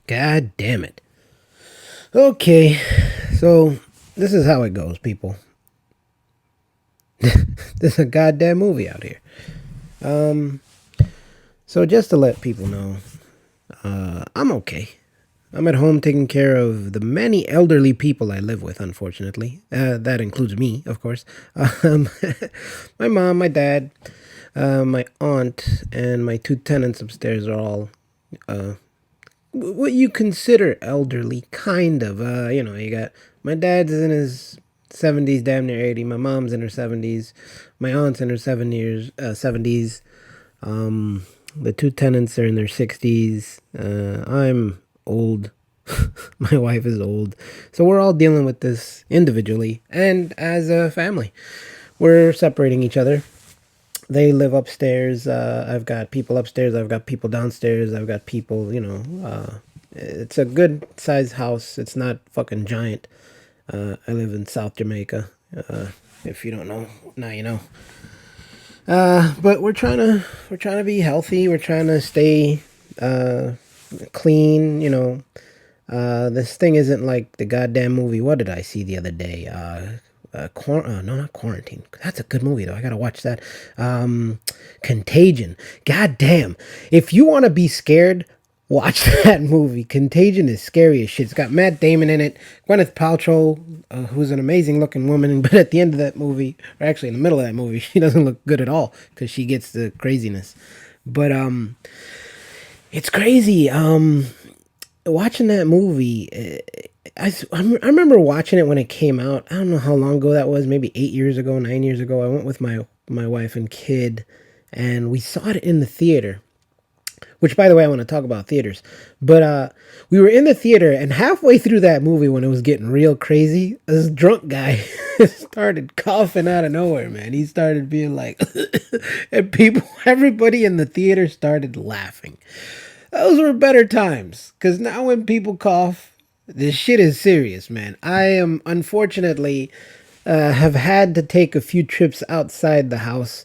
God damn it. Okay, so this is how it goes, people. This is a goddamn movie out here. Um, so just to let people know, I'm okay. I'm at home taking care of the many elderly people I live with, unfortunately. That includes me, of course. Um, my mom, my dad, my aunt, and my two tenants upstairs are all uh, what you consider elderly, kind of. You got my dad's in his 70s, damn near 80. My mom's in her 70s. My aunt's in her 70s. The two tenants are in their 60s. I'm old. My wife is old. So we're all dealing with this individually and as a family. We're separating each other. They live upstairs. I've got people upstairs. I've got people downstairs. I've got people, it's a good sized house. It's not fucking giant. I live in South Jamaica. If you don't know, now you know. But we're trying to be healthy. We're trying to stay uh, clean. This thing isn't like the goddamn movie. What did I see the other day? No, not Quarantine. That's a good movie though. I gotta watch that. Contagion. God damn. If you want to be scared, watch that movie. Contagion is scary as shit. It's got Matt Damon in it. Gwyneth Paltrow, who's an amazing looking woman, but at the end of that movie, or actually in the middle of that movie, she doesn't look good at all because she gets the craziness. But it's crazy. Watching that movie, I remember watching it when it came out. I don't know how long ago that was, maybe 8 years ago, 9 years ago. I went with my wife and kid, and we saw it in the theater. Which, by the way, I want to talk about theaters. But we were in the theater, and halfway through that movie, when it was getting real crazy, this drunk guy started coughing out of nowhere, man. He started being like, and everybody in the theater started laughing. Those were better times, because now when people cough, this shit is serious, man. I am unfortunately have had to take a few trips outside the house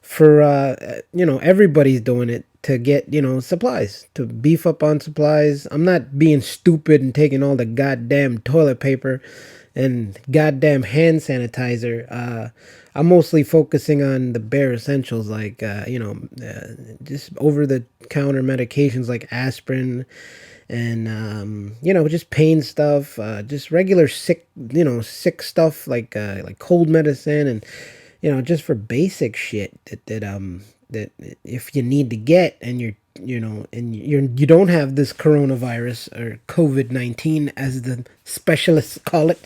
for everybody's doing it to get supplies, to beef up on supplies. I'm not being stupid and taking all the goddamn toilet paper and goddamn hand sanitizer. I'm mostly focusing on the bare essentials, like just over the counter medications like aspirin and just pain stuff, just regular sick stuff like cold medicine, and just for basic shit that if you need to get, and you don't have this coronavirus or COVID-19 as the specialists call it.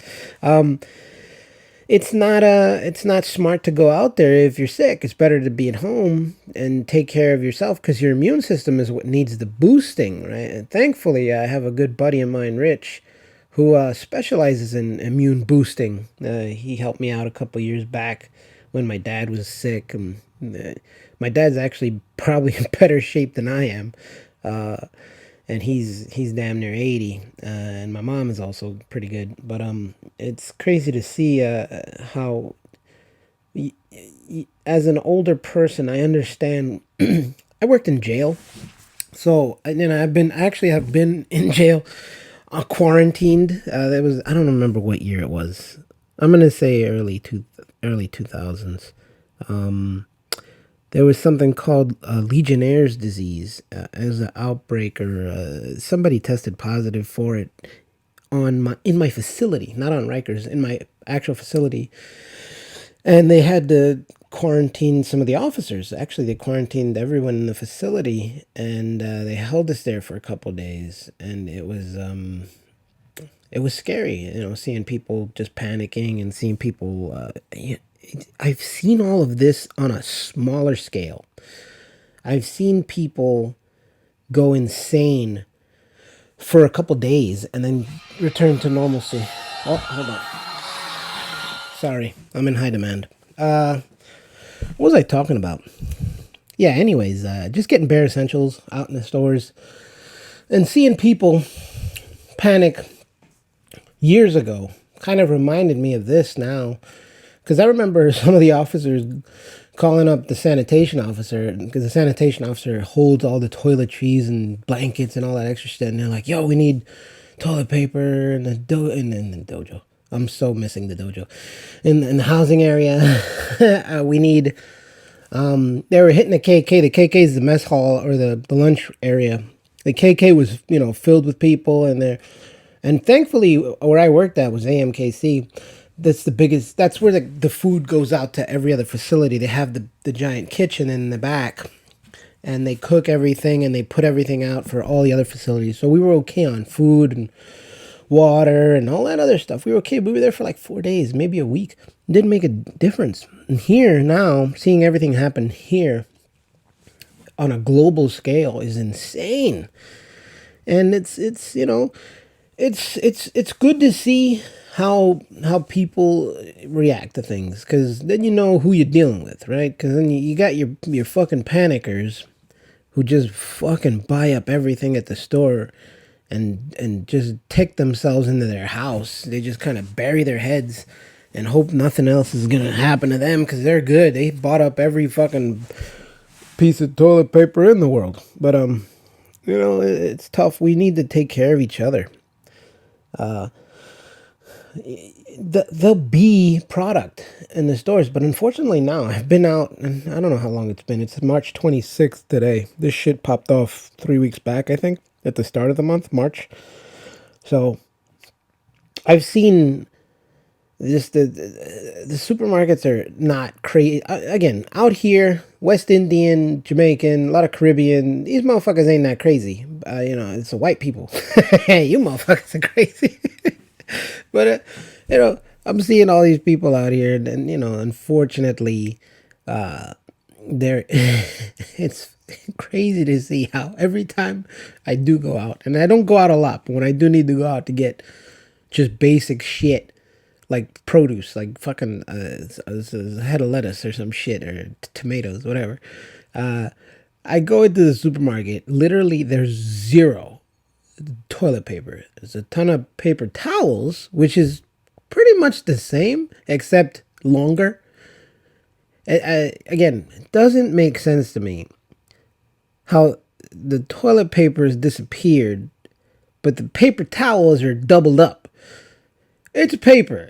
It's not smart to go out there if you're sick. It's better to be at home and take care of yourself, because your immune system is what needs the boosting, right? And thankfully, I have a good buddy of mine, Rich, who specializes in immune boosting. He helped me out a couple years back when my dad was sick. And my dad's actually probably in better shape than I am. And he's damn near 80, and my mom is also pretty good. But it's crazy to see how as an older person, I understand. I worked in jail, so I've been in jail, quarantined. That was, I don't remember what year it was. I'm gonna say early 2000s. There was something called Legionnaire's disease as an outbreak, or somebody tested positive for it in my facility, not on Rikers, in my actual facility, and they had to quarantine some of the officers. Actually, they quarantined everyone in the facility, and they held us there for a couple days, and it was scary, seeing people just panicking and seeing people. I've seen all of this on a smaller scale. I've seen people go insane for a couple days and then return to normalcy. Oh, hold on. Sorry, I'm in high demand. What was I talking about? Yeah, anyways, just getting bare essentials out in the stores and seeing people panic years ago kind of reminded me of this now. Because I remember some of the officers calling up the sanitation officer because the sanitation officer holds all the toiletries and blankets and all that extra shit. And they're like, "Yo, we need toilet paper and and the dojo. I'm so missing the dojo. In the housing area, we need. They were hitting the KK. The KK is the mess hall or the lunch area. The KK was filled with people and thankfully where I worked at was AMKC. That's the biggest. That's where the food goes out to every other facility. They have the giant kitchen in the back, and they cook everything and they put everything out for all the other facilities. So we were okay on food and water and all that other stuff. We were okay. We were there for like 4 days, maybe a week. It didn't make a difference. And here now, seeing everything happen here on a global scale is insane. And it's good to see how people react to things, because then you know who you're dealing with, right? Because then you got your fucking panickers who just fucking buy up everything at the store and just take themselves into their house. They just kind of bury their heads and hope nothing else is gonna happen to them because they're good. They bought up every fucking piece of toilet paper in the world. But it's tough. We need to take care of each other. There'll be product in the stores, but unfortunately now I've been out and I don't know how long it's been. It's March 26th today. This shit popped off 3 weeks back, I think, at the start of the month, March. So I've seen just the supermarkets are not crazy. Again, out here, West Indian, Jamaican, a lot of Caribbean. These motherfuckers ain't that crazy. It's the white people. You motherfuckers are crazy. But I'm seeing all these people out here, and unfortunately, they're it's crazy to see how every time I do go out, and I don't go out a lot, but when I do need to go out to get just basic shit like produce, like fucking a head of lettuce or some shit or tomatoes, whatever. I go into the supermarket. Literally, there's zero toilet paper. There's a ton of paper towels, which is pretty much the same except longer. Again, it doesn't make sense to me how the toilet paper has disappeared, but the paper towels are doubled up. It's paper.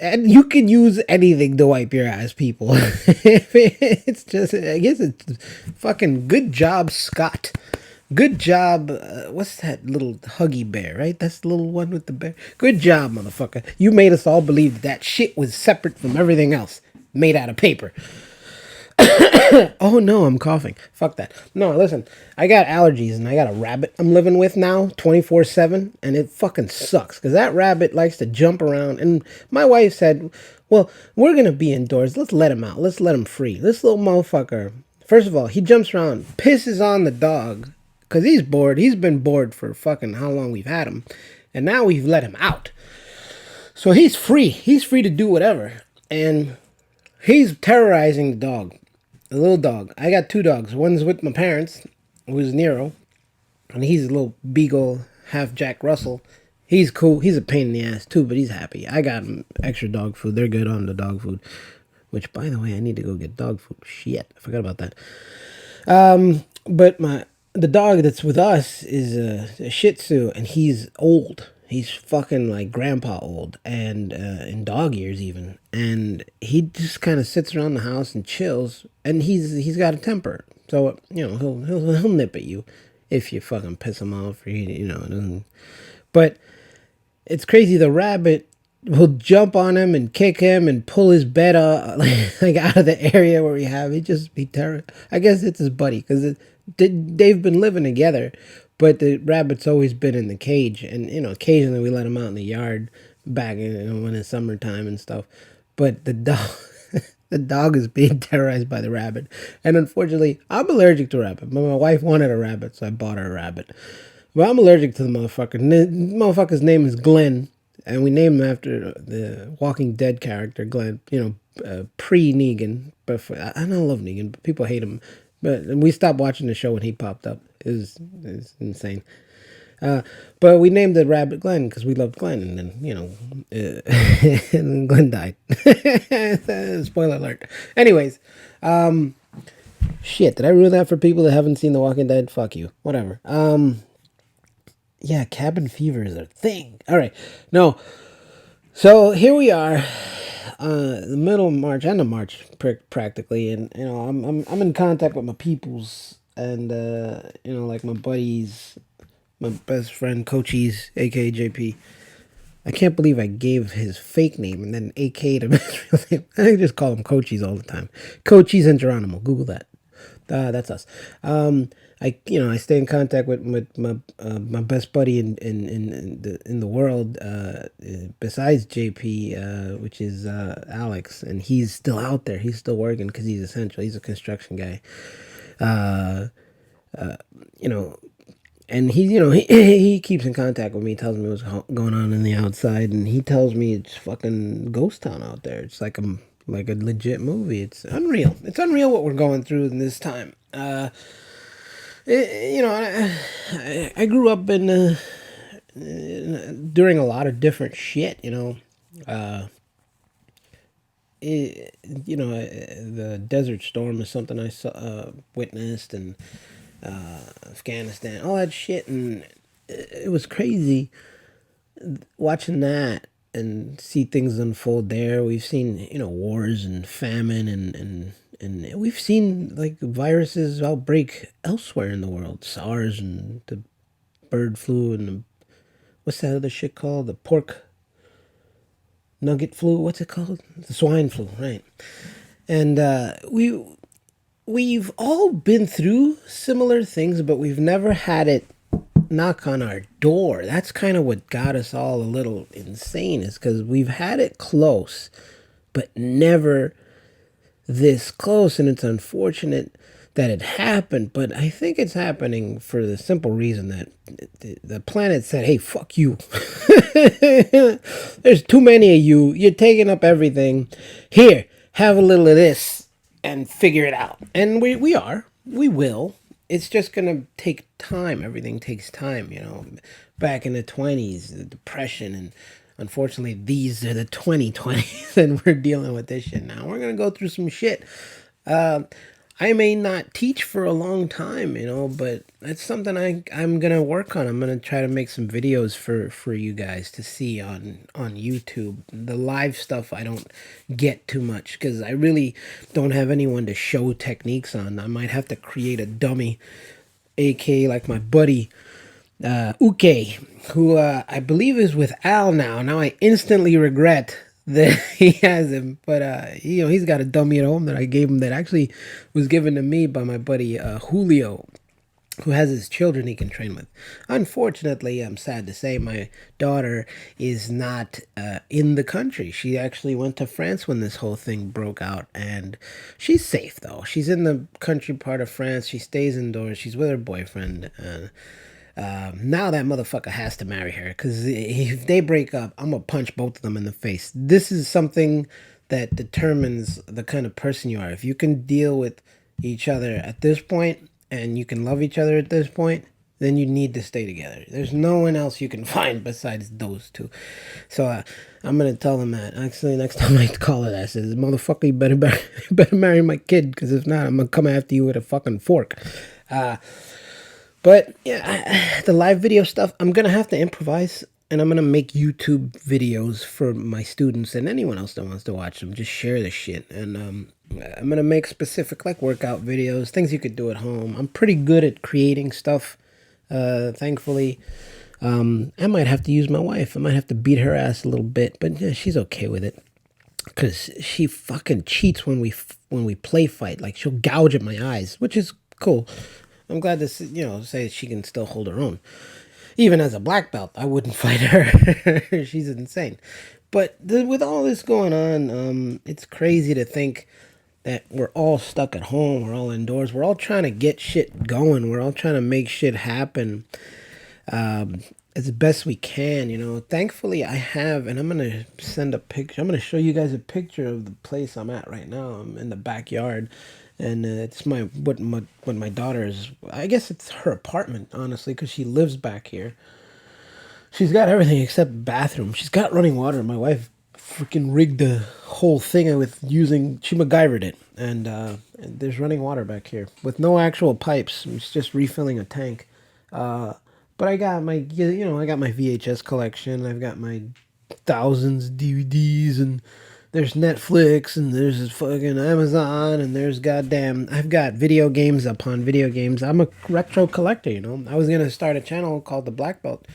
And you can use anything to wipe your ass, people. It's just, I guess it's fucking good job, Scott. Good job. What's that little huggy bear, right? That's the little one with the bear. Good job, motherfucker. You made us all believe that shit was separate from everything else made out of paper. Oh no, I'm coughing. Fuck that. No, listen, I got allergies and I got a rabbit I'm living with now 24/7, and it fucking sucks because that rabbit likes to jump around. And my wife said, well, we're gonna be indoors, let's let him out, let's let him free. This little motherfucker, first of all, he jumps around, pisses on the dog because he's bored. He's been bored for fucking how long we've had him, and now we've let him out, so he's free to do whatever. And he's terrorizing the dog. A little dog. I got two dogs. One's with my parents, who's Nero, and he's a little beagle, half Jack Russell. He's cool. He's a pain in the ass too, but he's happy. I got him extra dog food. They're good on the dog food. Which, by the way, I need to go get dog food. Shit, I forgot about that. But the dog that's with us is a Shih Tzu, and he's old. He's fucking like grandpa old, and in dog years even. And he just kind of sits around the house and chills. And he's got a temper, so he'll nip at you if you fucking piss him off, or doesn't. But it's crazy. The rabbit will jump on him and kick him and pull his bed like out of the area where we have. He just be terrible. I guess it's his buddy because they've been living together. But the rabbit's always been in the cage, and occasionally we let him out in the yard back when it's summertime and stuff. But the dog is being terrorized by the rabbit, and unfortunately, I'm allergic to rabbit. But my wife wanted a rabbit, so I bought her a rabbit. But I'm allergic to the motherfucker. The motherfucker's name is Glenn, and we named him after the Walking Dead character Glenn. Pre-Negan. But I don't love Negan, but people hate him. But we stopped watching the show when he popped up. It was insane. But we named the rabbit Glenn because we loved Glenn, and then and then Glenn died. Spoiler alert. Anyways, Shit, did I ruin that for people that haven't seen The Walking Dead? Fuck you. Whatever. Yeah, cabin fever is a thing. All right. No. So here we are, the middle of March, end of March, practically, and I'm in contact with my peoples, and like my buddies, my best friend Coaches, aka JP. I can't believe I gave his fake name and then AK'd him his real name. I just call him Coaches all the time. Coaches and Geronimo. Google that. That's us. I stay in contact with my best buddy in the world, besides JP, which is Alex, and he's still out there. He's still working because he's essential. He's a construction guy. Uh, you know, and he keeps in contact with me, tells me what's going on in the outside, and he tells me it's fucking ghost town out there. It's like a legit movie. It's unreal. It's unreal what we're going through in this time. I grew up during a lot of different shit. The Desert Storm is something I saw, witnessed, and Afghanistan, all that shit, and it was crazy watching that and see things unfold there. We've seen wars and famine, and we've seen like viruses outbreak elsewhere in the world, SARS and the bird flu and what's that other shit called, the pork nugget flu, what's it called, the swine flu, right? And we've all been through similar things, but we've never had it knock on our door. That's kind of what got us all a little insane, is because we've had it close, but never this close. And it's unfortunate that it happened, but I think it's happening for the simple reason that the planet said, hey, fuck you. There's too many of you. You're taking up everything. Here, have a little of this and figure it out. And we will. It's just gonna take time. Everything takes time, back in the 20s, the depression, and unfortunately these are the 2020s, and we're dealing with this shit now. We're gonna go through some shit. I may not teach for a long time, but that's something I'm gonna work on. I'm gonna try to make some videos for you guys to see on YouTube. The live stuff I don't get too much because I really don't have anyone to show techniques on. I might have to create a dummy, aka like my buddy Uke, who I believe is with Al now. Now I instantly regret that he has him, but he's got a dummy at home that I gave him that actually was given to me by my buddy Julio, who has his children he can train with. Unfortunately, I'm sad to say, my daughter is not in the country. She actually went to France when this whole thing broke out, and she's safe though. She's in the country part of France. She stays indoors. She's with her boyfriend. Now that motherfucker has to marry her, because if they break up, I'm gonna punch both of them in the face. This is something that determines the kind of person you are. If you can deal with each other at this point and you can love each other at this point, then you need to stay together. There's no one else you can find besides those two. So I'm gonna tell them that. Actually, next time I call her, I says, motherfucker, you better marry my kid, because if not, I'm gonna come after you with a fucking fork. But yeah, the live video stuff, I'm going to have to improvise, and I'm going to make YouTube videos for my students and anyone else that wants to watch them. Just share the shit. And I'm going to make specific like workout videos, things you could do at home. I'm pretty good at creating stuff, thankfully. I might have to use my wife. I might have to beat her ass a little bit, but yeah, she's okay with it. Because she fucking cheats when we play fight. Like, she'll gouge at my eyes, which is cool. I'm glad to say she can still hold her own. Even as a black belt, I wouldn't fight her. She's insane. But with all this going on, it's crazy to think that we're all stuck at home. We're all indoors. We're all trying to get shit going. We're all trying to make shit happen as best we can. Thankfully, I have, and I'm going to send a picture. I'm going to show you guys a picture of the place I'm at right now. I'm in the backyard. And it's what my daughter is. I guess it's her apartment, honestly, because she lives back here. She's got everything except bathroom. She's got running water. My wife freaking rigged the whole thing with using, she MacGyvered it. And there's running water back here with no actual pipes. It's just refilling a tank. But I got my, I got my VHS collection. I've got my thousands DVDs, and there's Netflix, and there's fucking Amazon, and there's goddamn, I've got video games upon video games. I'm a retro collector, I was gonna start a channel called the Black Belt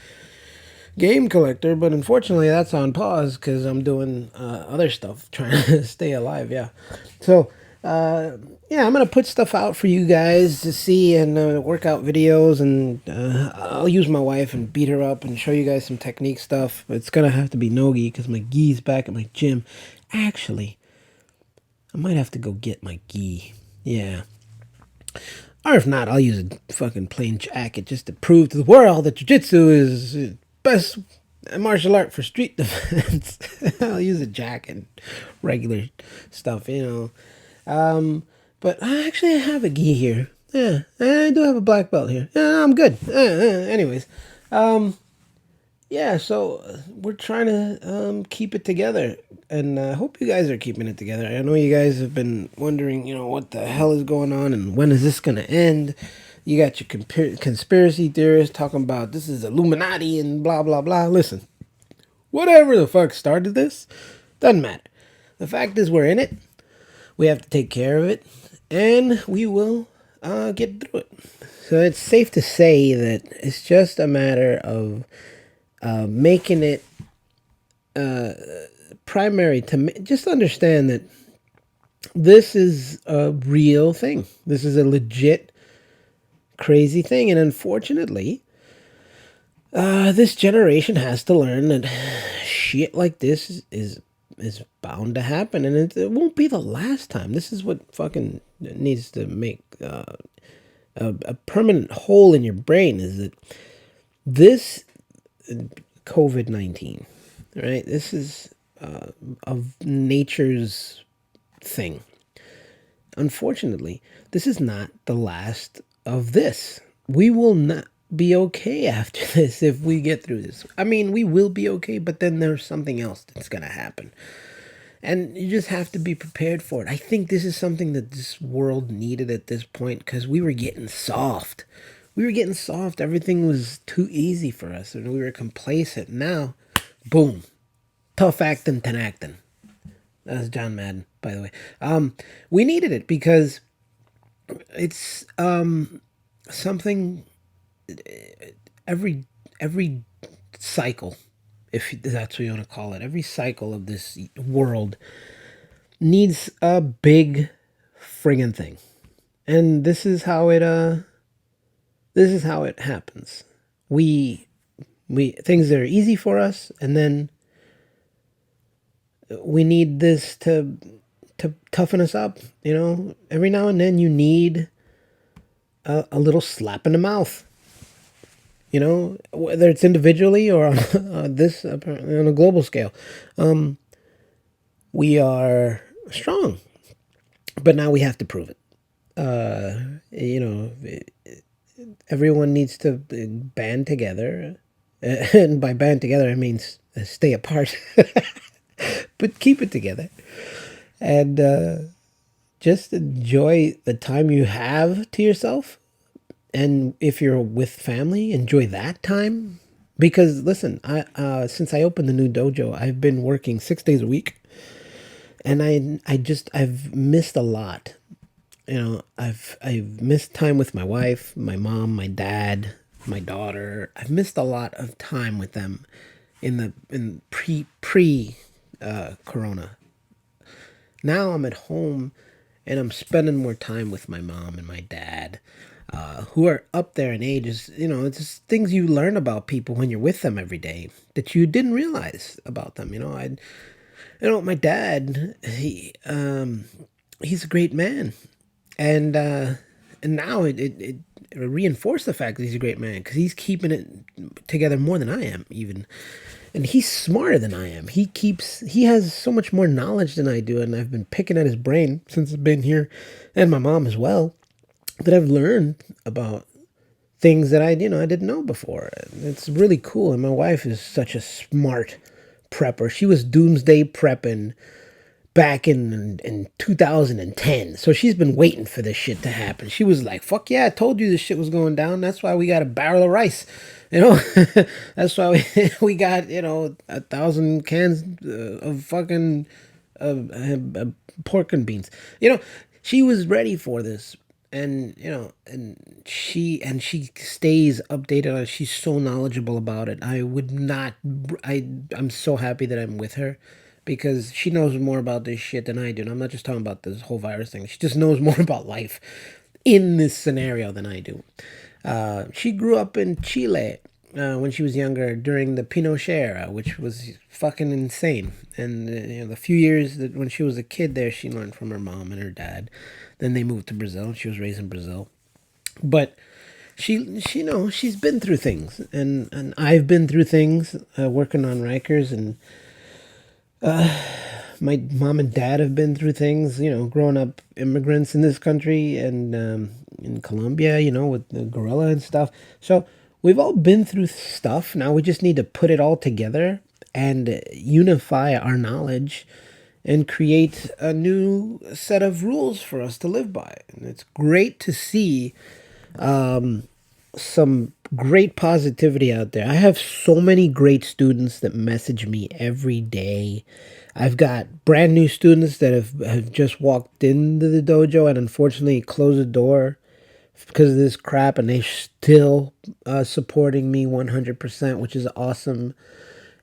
Game Collector, but unfortunately that's on pause because I'm doing other stuff, trying to stay alive. Yeah, so yeah, I'm gonna put stuff out for you guys to see and work out videos, and I'll use my wife and beat her up and show you guys some technique stuff. It's gonna have to be no-gi because my gi's back at my gym. Actually, I might have to go get my gi. Yeah. Or if not, I'll use a fucking plain jacket just to prove to the world that Jujitsu is best martial art for street defense. I'll use a jacket, regular stuff, But I actually have a gi here. Yeah, I do have a black belt here. Yeah, I'm good. Anyways, yeah, so we're trying to keep it together, and I hope you guys are keeping it together. I know you guys have been wondering, what the hell is going on and when is this going to end. You got your conspiracy theorists talking about this is Illuminati and blah, blah, blah. Listen, whatever the fuck started this, doesn't matter. The fact is we're in it. We have to take care of it, and we will get through it. So it's safe to say that it's just a matter of making it primary to just understand that this is a real thing. This is a legit crazy thing, and unfortunately, this generation has to learn that shit like this is bound to happen, and it won't be the last time. This is what fucking needs to make a permanent hole in your brain, is that this COVID-19, right? This is of nature's thing. Unfortunately, this is not the last of this. We will not be okay after this if we get through this. I mean, we will be okay, but then there's something else that's going to happen. And you just have to be prepared for it. I think this is something that this world needed at this point, because we were getting soft. Everything was too easy for us, and we were complacent. Now, boom. Tough acting, 10 acting. That's John Madden, by the way. We needed it because it's something every cycle, if that's what you want to call it, every cycle of this world needs a big friggin' thing. And this is how it happens. We things that are easy for us, and then we need this to toughen us up. Every now and then you need a little slap in the mouth. Whether it's individually or on on a global scale. We are strong, but now we have to prove it. Everyone needs to band together, and by band together I mean stay apart, but keep it together, and just enjoy the time you have to yourself. And if you're with family, enjoy that time. Because listen, since I opened the new dojo, I've been working 6 days a week, and I've missed a lot. I've missed time with my wife, my mom, my dad, my daughter. I've missed a lot of time with them in pre corona. Now I'm at home, and I'm spending more time with my mom and my dad, who are up there in ages. It's just things you learn about people when you're with them every day that you didn't realize about them. My dad, he's a great man, and now it reinforced the fact that he's a great man, because he's keeping it together more than I am, even. And he's smarter than I am. He has so much more knowledge than I do, and I've been picking at his brain since I've been here, and my mom as well, that I've learned about things that I didn't know before. It's really cool. And my wife is such a smart prepper. She was doomsday prepping back in 2010. So she's been waiting for this shit to happen. She was like, "Fuck yeah, I told you this shit was going down. That's why we got a barrel of rice." You know, that's why we got 1,000 cans of fucking pork and beans. She was ready for this, and she stays updated on it. She's so knowledgeable about it. I would not. I'm so happy that I'm with her, because she knows more about this shit than I do. And I'm not just talking about this whole virus thing. She just knows more about life in this scenario than I do. She grew up in Chile when she was younger during the Pinochet era, which was fucking insane. And the few years that when she was a kid there, she learned from her mom and her dad. Then they moved to Brazil. She was raised in Brazil, but she's been through things, and I've been through things working on Rikers, and my mom and dad have been through things, growing up immigrants in this country and in Colombia, with the gorilla and stuff. So we've all been through stuff. Now we just need to put it all together and unify our knowledge and create a new set of rules for us to live by. And it's great to see some great positivity out there. I have so many great students that message me every day. I've got brand new students that have just walked into the dojo and unfortunately closed the door because of this crap, and they're still supporting me 100%, which is awesome.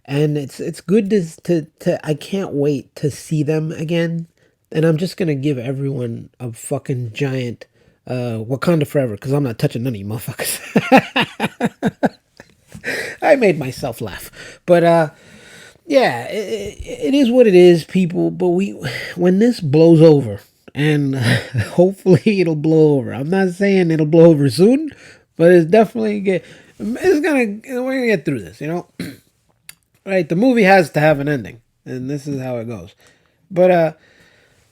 And it's good to I can't wait to see them again. And I'm just gonna give everyone a fucking giant Wakanda forever, because I'm not touching none of you motherfuckers. I made myself laugh, but yeah, it is what it is, people. But when this blows over, and hopefully it'll blow over. I'm not saying it'll blow over soon, but it's definitely we're gonna get through this, Right, the movie has to have an ending, and this is how it goes. But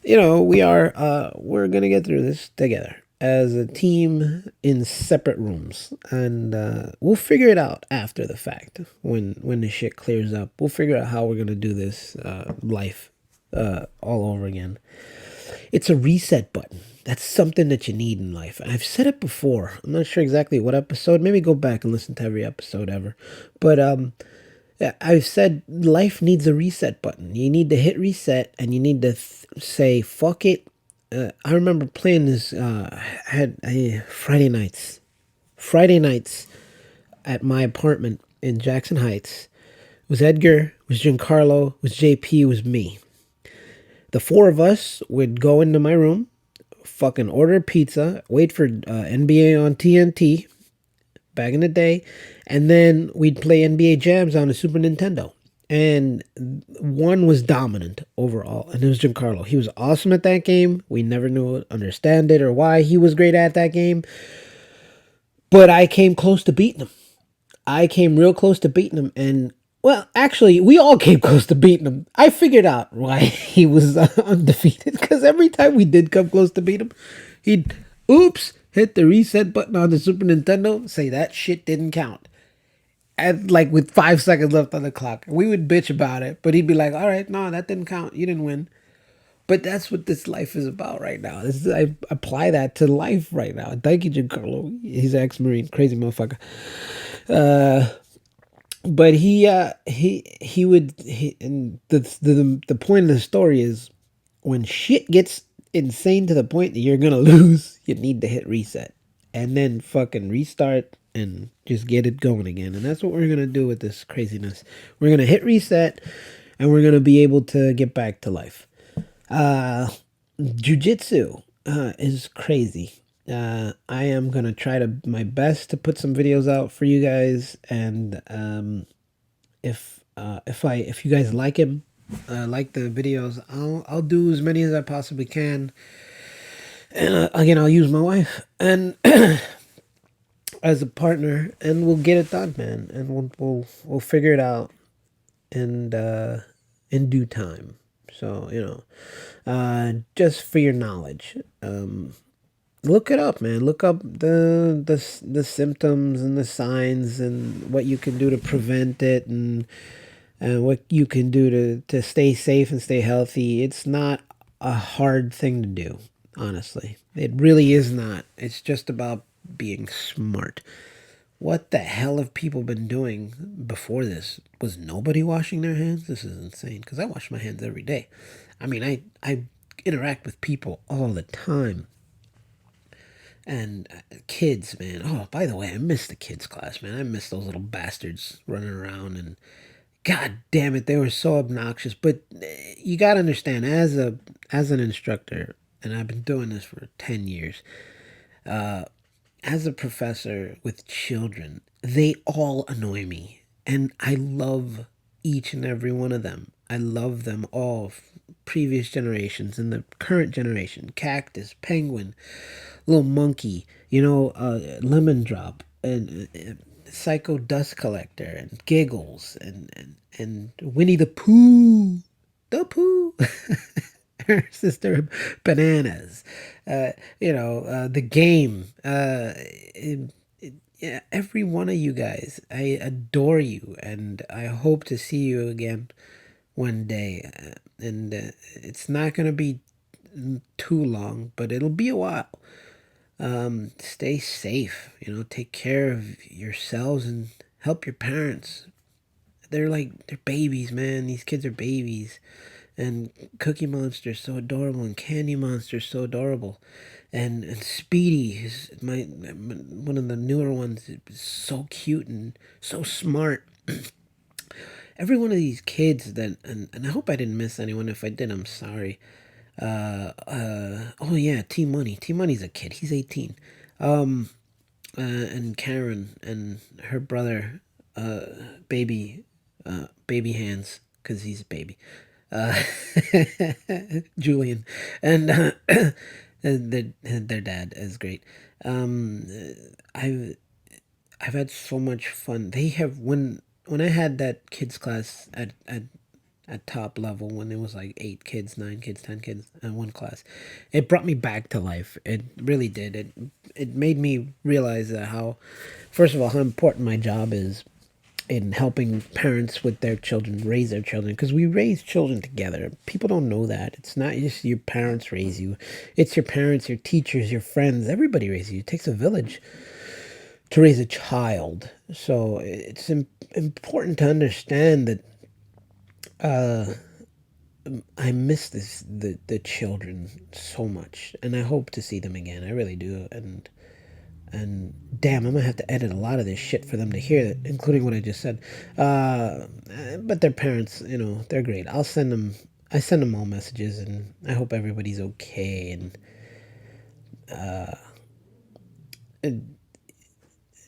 we're gonna get through this together as a team in separate rooms, and we'll figure it out after the fact when the shit clears up. We'll figure out how we're gonna do this life all over again. It's a reset button. That's something that you need in life. I've said it before. I'm not sure exactly what episode. Maybe go back and listen to every episode ever. But I've said life needs a reset button. You need to hit reset, and you need to say, fuck it. I remember playing this Friday nights. Friday nights at my apartment in Jackson Heights. It was Edgar, it was Giancarlo, it was JP, it was me. The four of us would go into my room, fucking order pizza, wait for NBA on TNT back in the day, and then we'd play NBA Jams on the Super Nintendo. And one was dominant overall, and it was Giancarlo. He was awesome at that game. We never knew understand it or why he was great at that game. But I came close to beating him. I came real close to beating him, and well, actually, we all came close to beating him. I figured out why he was undefeated, because every time we did come close to beat him, he'd hit the reset button on the Super Nintendo, say that shit didn't count. And like with 5 seconds left on the clock, we would bitch about it, but he'd be like, "All right, no, that didn't count. You didn't win." But that's what this life is about right now. I apply that to life right now. Thank you, Giancarlo. He's an ex-Marine, crazy motherfucker. But and the point of the story is, when shit gets insane to the point that you're gonna lose, you need to hit reset and then fucking restart and just get it going again. And that's what we're gonna do with this craziness. We're gonna hit reset, and we're gonna be able to get back to life. Jujitsu is crazy. I am gonna try my best to put some videos out for you guys, and if you guys like him, like the videos, I'll do as many as I possibly can. And again, I'll use my wife and as a partner, and we'll get it done, man. And we'll figure it out in due time. So just for your knowledge, look it up, man. Look up the symptoms and the signs and what you can do to prevent it, and and what you can do to stay safe and stay healthy. It's not a hard thing to do, honestly. It really is not. It's just about being smart. What the hell have people been doing before this? Was nobody washing their hands? This is insane because I wash my hands every day. I mean, I interact with people all the time. And kids, man. Oh, by the way, I miss the kids class, man. I miss those little bastards running around, and God damn it, they were so obnoxious. But you got to understand, as an instructor, and I've been doing this for 10 years. As a professor with children, they all annoy me. And I love each and every one of them. I love them all. Previous generations and the current generation. Cactus, penguin, little monkey, lemon drop, and psycho dust collector, and giggles, and Winnie the Pooh. The Pooh. Her sister Bananas, the game. Yeah, every one of you guys, I adore you, and I hope to see you again one day. And it's not gonna be too long, but it'll be a while. Stay safe. Take care of yourselves and help your parents. They're babies, man. These kids are babies. And Cookie Monster's so adorable, and Candy Monster's so adorable, and Speedy is my one of the newer ones. Is so cute and so smart. Every one of these kids that, and I hope I didn't miss anyone. If I did, I'm sorry. Oh yeah, T Money. T Money's a kid. He's 18. And Karen and her brother, baby, baby hands, because he's a baby. uh, Julian, and and their dad is great. Um, I've I've had so much fun. They have when I had that kids class at top level, when it was like 8 kids, 9 kids, 10 kids in one class. It brought me back to life. It really did. It made me realize that how, first of all, how important my job is in helping parents with their children raise their children, because we raise children together. People don't know that. It's not just your parents raise you. It's your parents, your teachers, your friends, everybody raises you. It takes a village to raise a child. So it's important to understand that I miss the children so much, and I hope to see them again. I really do. And damn, I'm gonna have to edit a lot of this shit for them to hear it, including what I just said. But their parents, they're great. I send them all messages, and I hope everybody's okay. And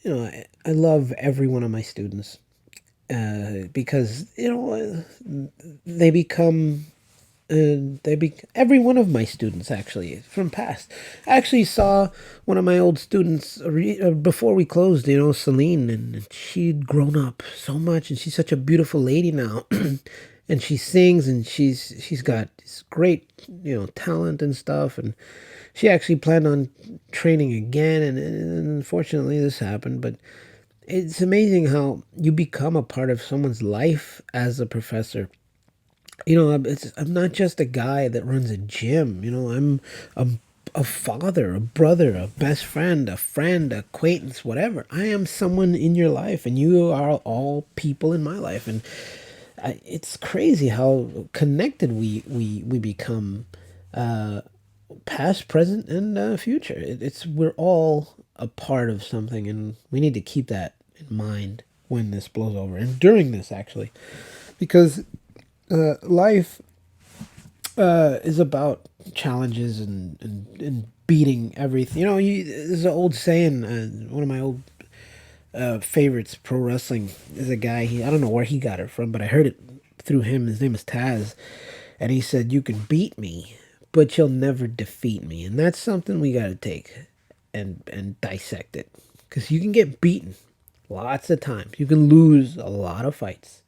I love every one of my students, because they become every one of my students, actually, from past. I actually saw one of my old students before we closed, Celine, and she'd grown up so much, and she's such a beautiful lady now. And she sings, and she's got this great talent and stuff. And she actually planned on training again, and unfortunately this happened. But it's amazing how you become a part of someone's life as a professor. I'm not just a guy that runs a gym. I'm a, a father, a brother, a best friend, acquaintance, whatever. I am someone in your life, and you are all people in my life. And it's crazy how connected we become, past, present, and future. It's we're all a part of something, and we need to keep that in mind when this blows over, and during this, actually, because life is about challenges, and beating everything. There's an old saying. One of my old favorites, pro wrestling, is a guy. I don't know where he got it from, but I heard it through him. His name is Taz, and he said, "You can beat me, but you'll never defeat me." And that's something we got to take and dissect it, because you can get beaten lots of times. You can lose a lot of fights,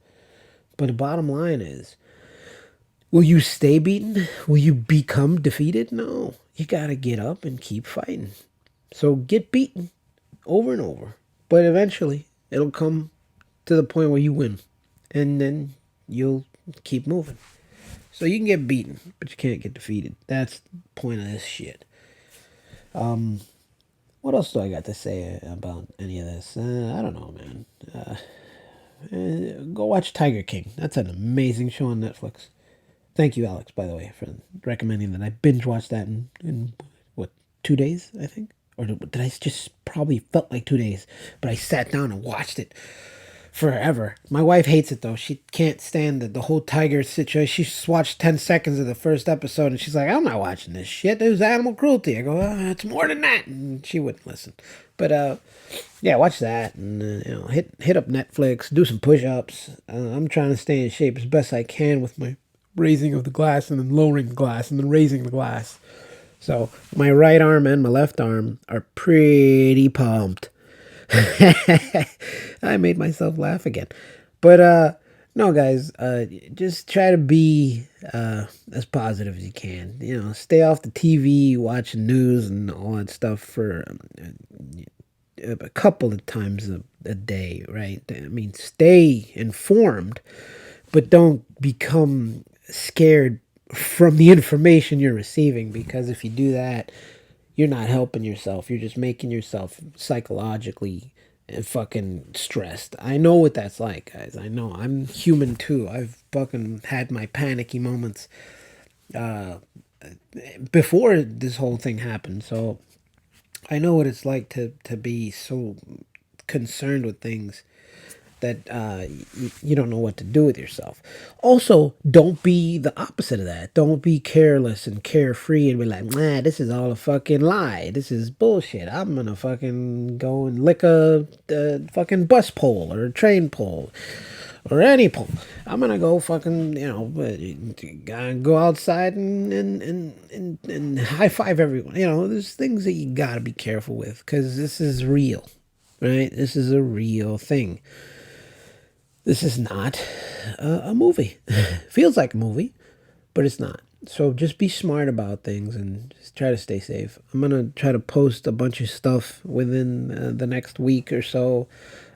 but the bottom line is, will you stay beaten? Will you become defeated? No. You got to get up and keep fighting. So get beaten over and over. But eventually, it'll come to the point where you win. And then you'll keep moving. So you can get beaten, but you can't get defeated. That's the point of this shit. What else do I got to say about any of this? I don't know, man. Go watch Tiger King. That's an amazing show on Netflix. Thank you, Alex, by the way, for recommending that. I binge watched that in what, 2 days, I think? Or did I just probably felt like 2 days? But I sat down and watched it forever. My wife hates it though. She can't stand the whole tiger situation. She just watched 10 seconds of the first episode and she's like, I'm not watching this shit. There's animal cruelty. I go, it's more than that. And she wouldn't listen. But yeah, watch that and hit up Netflix, do some push-ups. I'm trying to stay in shape as best I can with my raising of the glass and then lowering the glass and then raising the glass. So my right arm and my left arm are pretty pumped. I made myself laugh again. But no guys, just try to be as positive as you can. Stay off the TV, watching news and all that stuff for a couple of times a day, right? I mean, stay informed, but don't become scared from the information you're receiving, because if you do that, you're not helping yourself. You're just making yourself psychologically fucking stressed. I know what that's like, guys. I know. I'm human too. I've fucking had my panicky moments before this whole thing happened. So I know what it's like to be so concerned with things that you don't know what to do with yourself. Also, don't be the opposite of that. Don't be careless and carefree and be like, nah, this is all a fucking lie. This is bullshit. I'm gonna fucking go and lick a fucking bus pole or a train pole or any pole. I'm gonna go fucking, go outside and high five everyone. There's things that you gotta be careful with because this is real, right? This is a real thing. This is not a movie. Feels like a movie, but it's not. So just be smart about things and just try to stay safe. I'm going to try to post a bunch of stuff within the next week or so.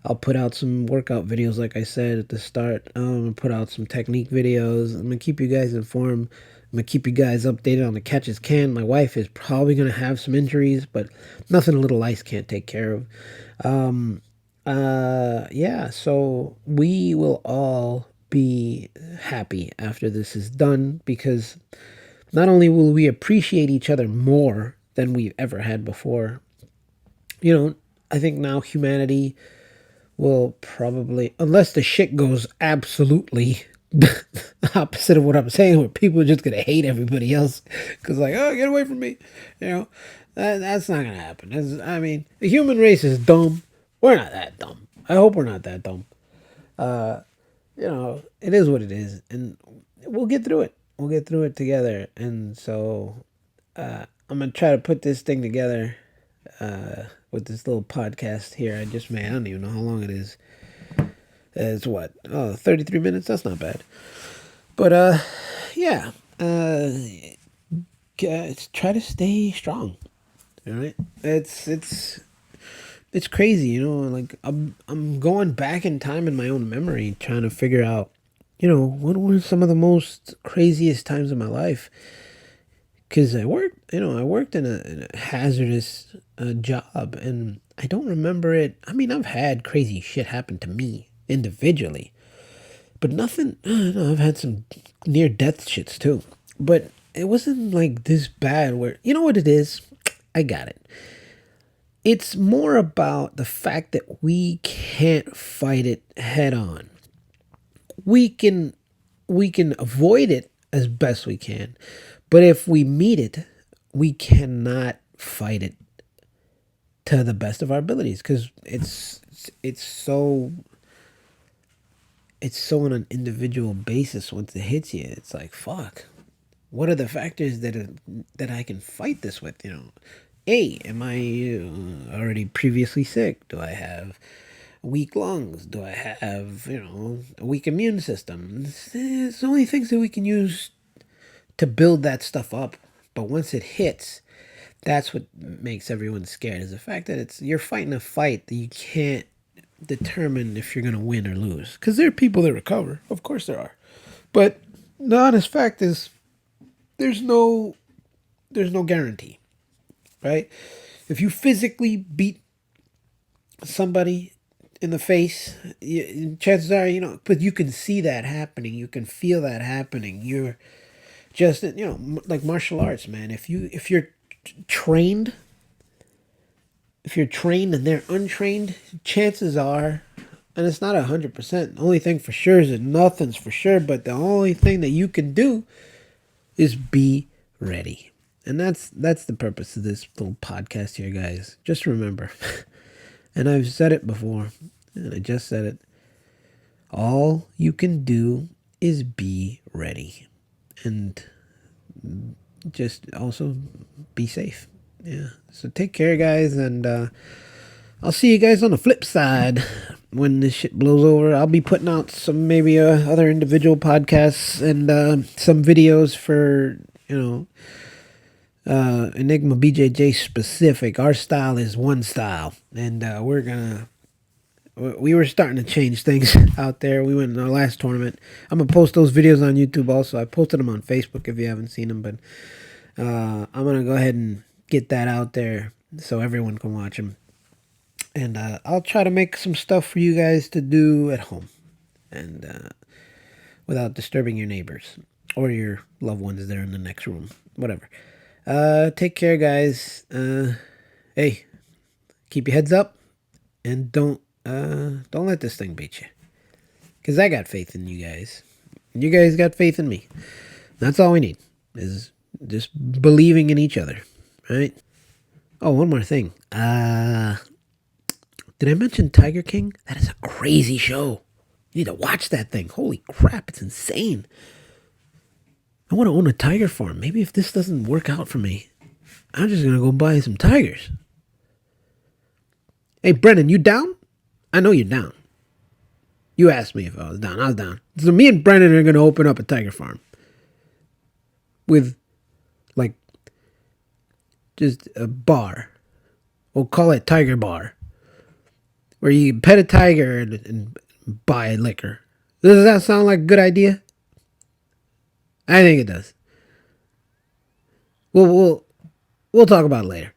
I'll put out some workout videos, like I said at the start. I'm going to put out some technique videos. I'm going to keep you guys informed. I'm going to keep you guys updated on the catches can. My wife is probably going to have some injuries, but nothing a little ice can't take care of. Yeah, so we will all be happy after this is done, because not only will we appreciate each other more than we've ever had before, I think now humanity will probably, unless the shit goes absolutely opposite of what I'm saying, where people are just gonna hate everybody else because, like, oh, get away from me, that's not gonna happen. I mean, the human race is dumb. We're not that dumb. I hope we're not that dumb. It is what it is, and we'll get through it. We'll get through it together. And so, I'm gonna try to put this thing together with this little podcast here I just made. I don't even know how long it is. It's what? Oh, 33 minutes? That's not bad. But, yeah. Try to stay strong. All right? It's crazy, like I'm going back in time in my own memory trying to figure out, what were some of the most craziest times of my life. Because I worked in a hazardous job, and I don't remember it. I mean, I've had crazy shit happen to me individually, but nothing. No, I've had some near death shits too, but it wasn't like this bad. Where, you know what it is? I got it. It's more about the fact that we can't fight it head on. We can avoid it as best we can, but if we meet it, we cannot fight it to the best of our abilities, because it's so on an individual basis. Once it hits you, it's like, fuck. What are the factors that I can fight this with? A, am I already previously sick? Do I have weak lungs? Do I have, a weak immune system? It's only things that we can use to build that stuff up. But once it hits, that's what makes everyone scared, is the fact that you're fighting a fight that you can't determine if you're going to win or lose. Because there are people that recover. Of course there are. But the honest fact is, there's no guarantee, right? If you physically beat somebody in the face, chances are, but you can see that happening. You can feel that happening. You're just, like martial arts, man. If you're trained, if you're trained and they're untrained, chances are, and it's not 100%. The only thing for sure is that nothing's for sure. But the only thing that you can do is be ready. And that's the purpose of this little podcast here, guys. Just remember, and I've said it before, and I just said it. All you can do is be ready, and just also be safe. Yeah. So take care, guys, and I'll see you guys on the flip side when this shit blows over. I'll be putting out some maybe other individual podcasts and some videos for Enigma BJJ specific. Our style is one style, and we were starting to change things out there. We went in our last tournament. I'm gonna post those videos on YouTube also. I posted them on Facebook if you haven't seen them, but I'm gonna go ahead and get that out there so everyone can watch them. And I'll try to make some stuff for you guys to do at home, and without disturbing your neighbors or your loved ones there in the next room, whatever. Take care, guys. Hey, keep your heads up, and don't let this thing beat you. Cause I got faith in you guys, and you guys got faith in me. That's all we need is just believing in each other, right? Oh, one more thing. Did I mention Tiger King? That is a crazy show. You need to watch that thing. Holy crap, it's insane. I want to own a tiger farm. Maybe if this doesn't work out for me, I'm just going to go buy some tigers. Hey, Brennan, you down? I know you're down. You asked me if I was down. I was down. So me and Brennan are going to open up a tiger farm. With, like, just a bar. We'll call it Tiger Bar. Where you can pet a tiger and buy liquor. Does that sound like a good idea? I think it does. We'll talk about it later.